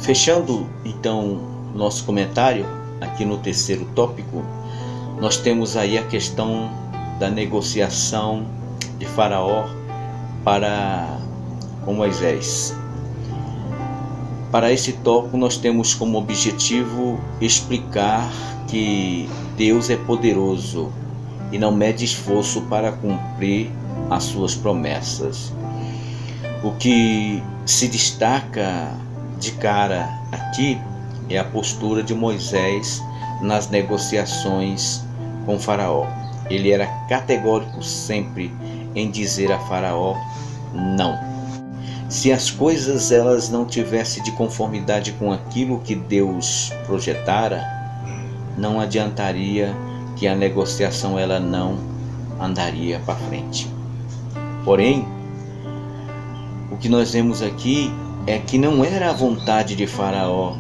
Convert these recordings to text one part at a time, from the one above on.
Fechando então nosso comentário aqui no terceiro tópico, nós temos aí a questão da negociação de Faraó com Moisés. Para esse tópico nós temos como objetivo explicar que Deus é poderoso e não mede esforço para cumprir as suas promessas. O que se destaca de cara aqui é a postura de Moisés nas negociações com Faraó. Ele era categórico sempre em dizer a Faraó não. Se as coisas elas não tivessem de conformidade com aquilo que Deus projetara, não adiantaria que a negociação ela não andaria para frente. Porém, o que nós vemos aqui é que não era a vontade de Faraó,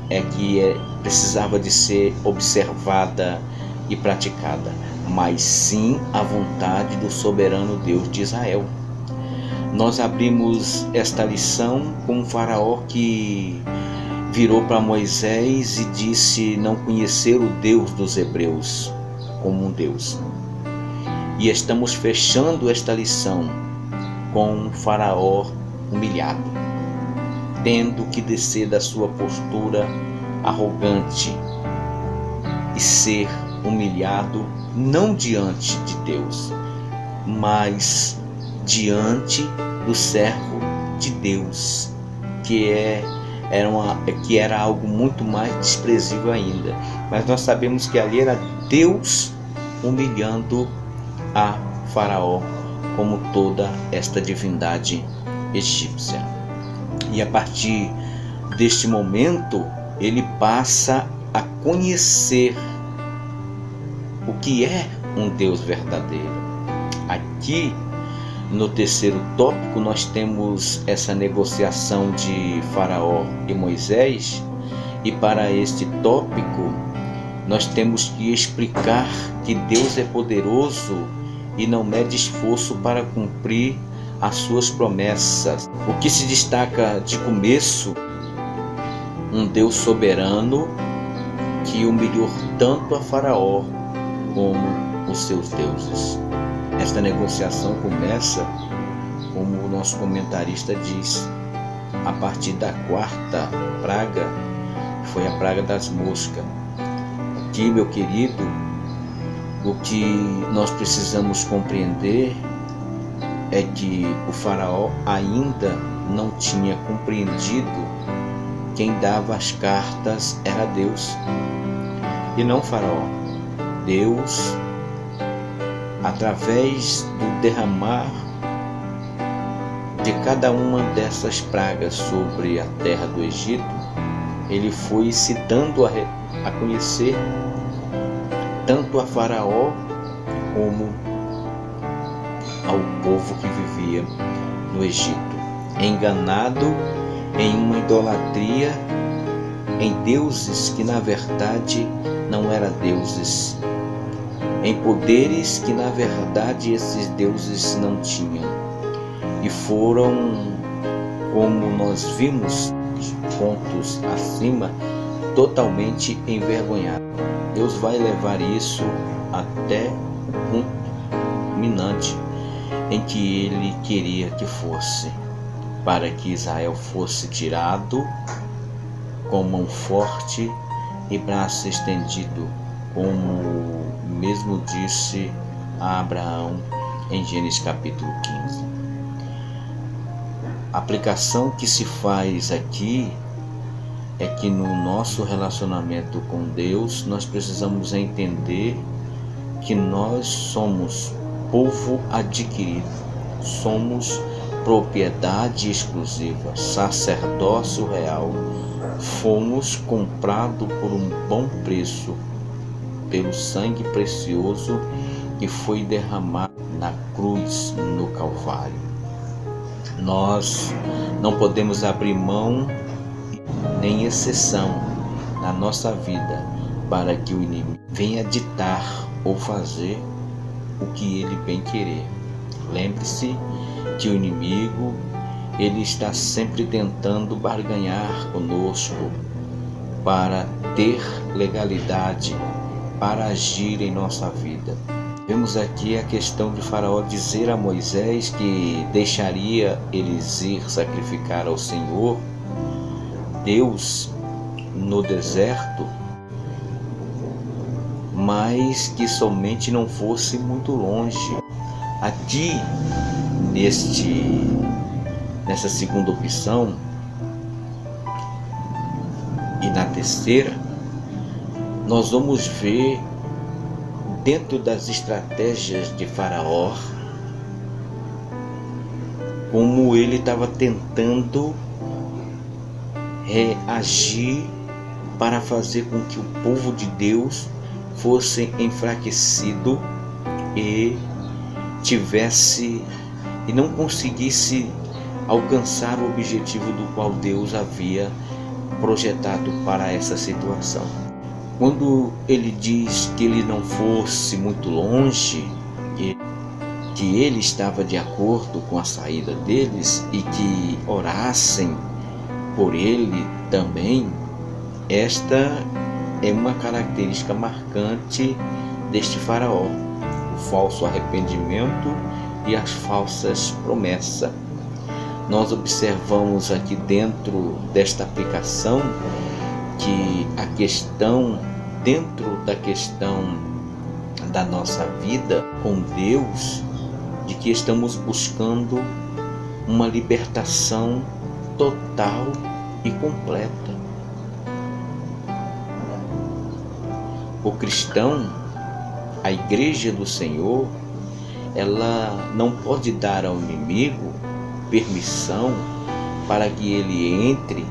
precisava de ser observada e praticada, mas sim a vontade do soberano Deus de Israel. Nós abrimos esta lição com um Faraó que virou para Moisés e disse não conhecer o Deus dos hebreus como um Deus. E estamos fechando esta lição com um Faraó humilhado, tendo que descer da sua postura arrogante e ser humilhado não diante de Deus, mas diante do servo de Deus, que era algo muito mais desprezível ainda. Mas nós sabemos que ali era Deus humilhando a Faraó, como toda esta divindade egípcia. E a partir deste momento, ele passa a conhecer o que é um Deus verdadeiro. Aqui, no terceiro tópico, nós temos essa negociação de Faraó e Moisés, e para este tópico, nós temos que explicar que Deus é poderoso e não mede esforço para cumprir as suas promessas. O que se destaca de começo, um Deus soberano que humilhou tanto a Faraó como os seus deuses. Esta negociação começa, como o nosso comentarista diz, a partir da quarta praga, que foi a praga das moscas. Aqui, meu querido, o que nós precisamos compreender é que o Faraó ainda não tinha compreendido quem dava as cartas era Deus e não Faraó. Deus, através do derramar de cada uma dessas pragas sobre a terra do Egito, ele foi se dando a conhecer tanto a Faraó como ao povo que vivia no Egito, enganado em uma idolatria, em deuses que na verdade não eram deuses, em poderes que na verdade esses deuses não tinham, e foram, como nós vimos pontos acima, totalmente envergonhados. Deus vai levar isso até o ponto culminante em que ele queria que fosse, para que Israel fosse tirado com mão forte e braço estendido, como mesmo disse a Abraão em Gênesis capítulo 15. A aplicação que se faz aqui é que no nosso relacionamento com Deus nós precisamos entender que nós somos povo adquirido, somos propriedade exclusiva, sacerdócio real, fomos comprados por um bom preço, pelo sangue precioso que foi derramado na cruz, no Calvário. Nós não podemos abrir mão nem exceção na nossa vida para que o inimigo venha ditar ou fazer o que ele bem querer. Lembre-se que o inimigo, ele está sempre tentando barganhar conosco, para ter legalidade para agir em nossa vida. Vemos aqui a questão de Faraó dizer a Moisés que deixaria eles ir sacrificar ao Senhor, Deus, no deserto, mas que somente não fosse muito longe. Aqui, nessa segunda opção e na terceira, nós vamos ver dentro das estratégias de Faraó como ele estava tentando reagir para fazer com que o povo de Deus fosse enfraquecido e não conseguisse alcançar o objetivo do qual Deus havia projetado para essa situação. Quando ele diz que ele não fosse muito longe, que ele estava de acordo com a saída deles e que orassem por ele também, esta é uma característica marcante deste Faraó, o falso arrependimento e as falsas promessas. Nós observamos aqui dentro desta aplicação que a questão, dentro da questão da nossa vida com Deus, de que estamos buscando uma libertação total e completa. O cristão, a igreja do Senhor, ela não pode dar ao inimigo permissão para que ele entre,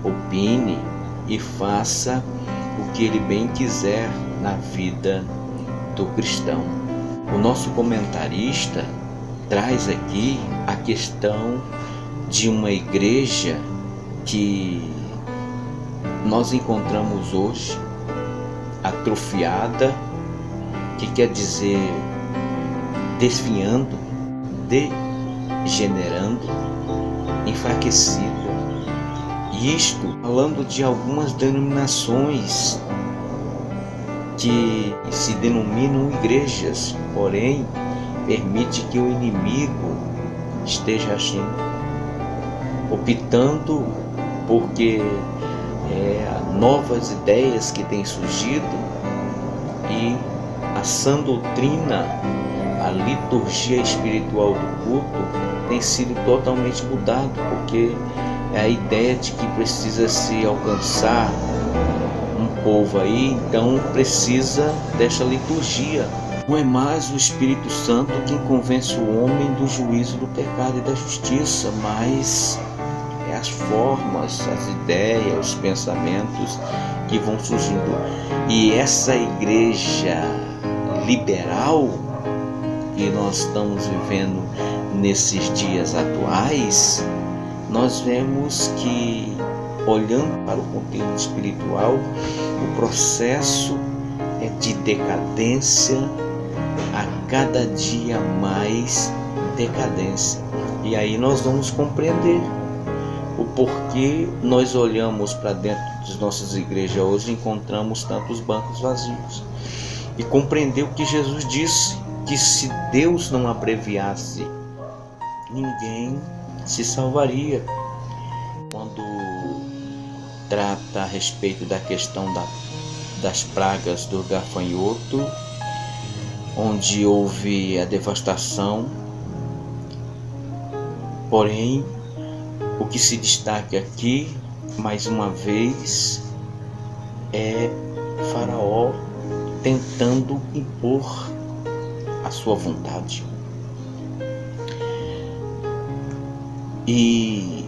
opine e faça o que ele bem quiser na vida do cristão. O nosso comentarista traz aqui a questão de uma igreja que nós encontramos hoje atrofiada, que quer dizer desviando, degenerando, enfraquecida. Isto falando de algumas denominações que se denominam igrejas, porém permite que o inimigo esteja agindo, optando porque novas ideias que têm surgido e a sã doutrina, a liturgia espiritual do culto tem sido totalmente mudado, porque é a ideia de que precisa se alcançar um povo aí, então precisa desta liturgia. Não é mais o Espírito Santo quem convence o homem do juízo do pecado e da justiça, mas é as formas, as ideias, os pensamentos que vão surgindo. E essa igreja liberal que nós estamos vivendo nesses dias atuais, nós vemos que, olhando para o conteúdo espiritual, o processo é de decadência, a cada dia mais decadência. E aí nós vamos compreender o porquê nós olhamos para dentro das nossas igrejas hoje e encontramos tantos bancos vazios. E compreender o que Jesus disse, que se Deus não abreviasse, ninguém se salvaria. Quando trata a respeito da questão das pragas do gafanhoto, onde houve a devastação, porém o que se destaca aqui, mais uma vez, é Faraó tentando impor a sua vontade. E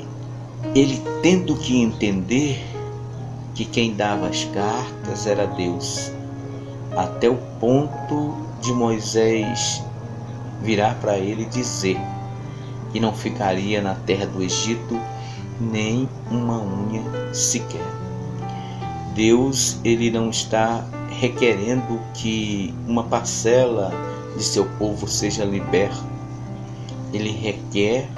ele tendo que entender que quem dava as cartas era Deus, até o ponto de Moisés virar para ele e dizer que não ficaria na terra do Egito nem uma unha sequer. Deus, ele não está requerendo que uma parcela de seu povo seja liberto. Ele requer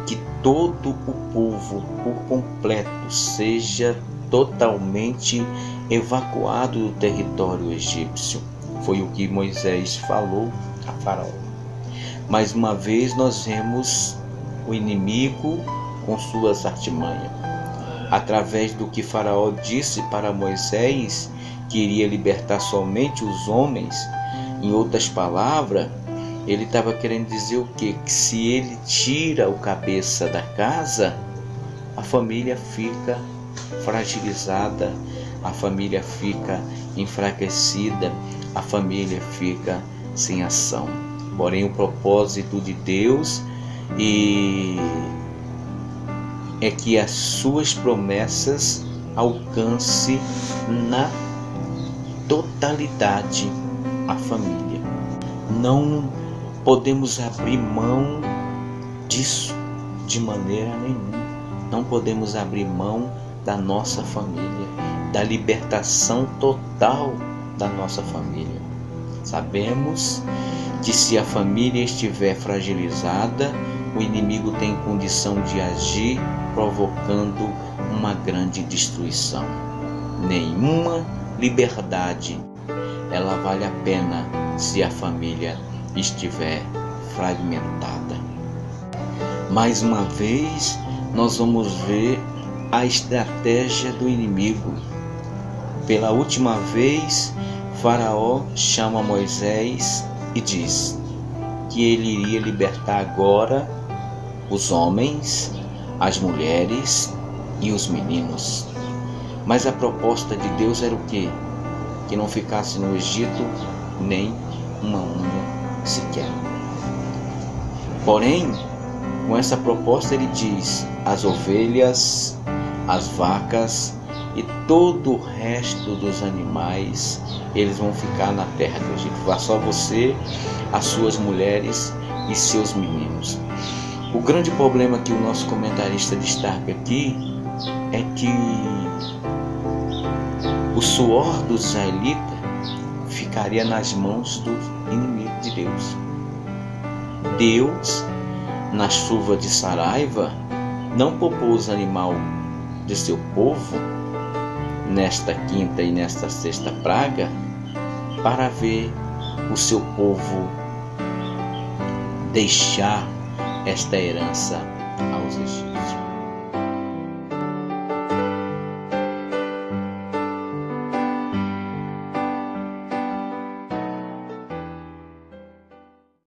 que todo o povo por completo seja totalmente evacuado do território egípcio. Foi o que Moisés falou a Faraó. Mais uma vez nós vemos o inimigo com suas artimanhas. Através do que Faraó disse para Moisés, que iria libertar somente os homens, em outras palavras, ele estava querendo dizer o quê? Que se ele tira o cabeça da casa, a família fica fragilizada, a família fica enfraquecida, a família fica sem ação. Porém, o propósito de Deus é que as suas promessas alcancem na totalidade a família. Não podemos abrir mão disso de maneira nenhuma. Não podemos abrir mão da nossa família, da libertação total da nossa família. Sabemos que se a família estiver fragilizada, o inimigo tem condição de agir, provocando uma grande destruição. Nenhuma liberdade ela vale a pena se a família estiver fragmentada. Mais uma vez, nós vamos ver a estratégia do inimigo. Pela última vez, Faraó chama Moisés e diz que ele iria libertar agora os homens, as mulheres e os meninos. Mas a proposta de Deus era o quê? Que não ficasse no Egito nem uma unha sequer. Porém, com essa proposta ele diz: as ovelhas, as vacas e todo o resto dos animais, eles vão ficar na terra do Egito. Vá só você, as suas mulheres e seus meninos. O grande problema que o nosso comentarista destaca aqui é que o suor dos israelitas ficaria nas mãos do inimigo de Deus. Deus, na chuva de Saraiva, não poupou os animais de seu povo nesta quinta e nesta sexta praga para ver o seu povo deixar esta herança aos egípcios.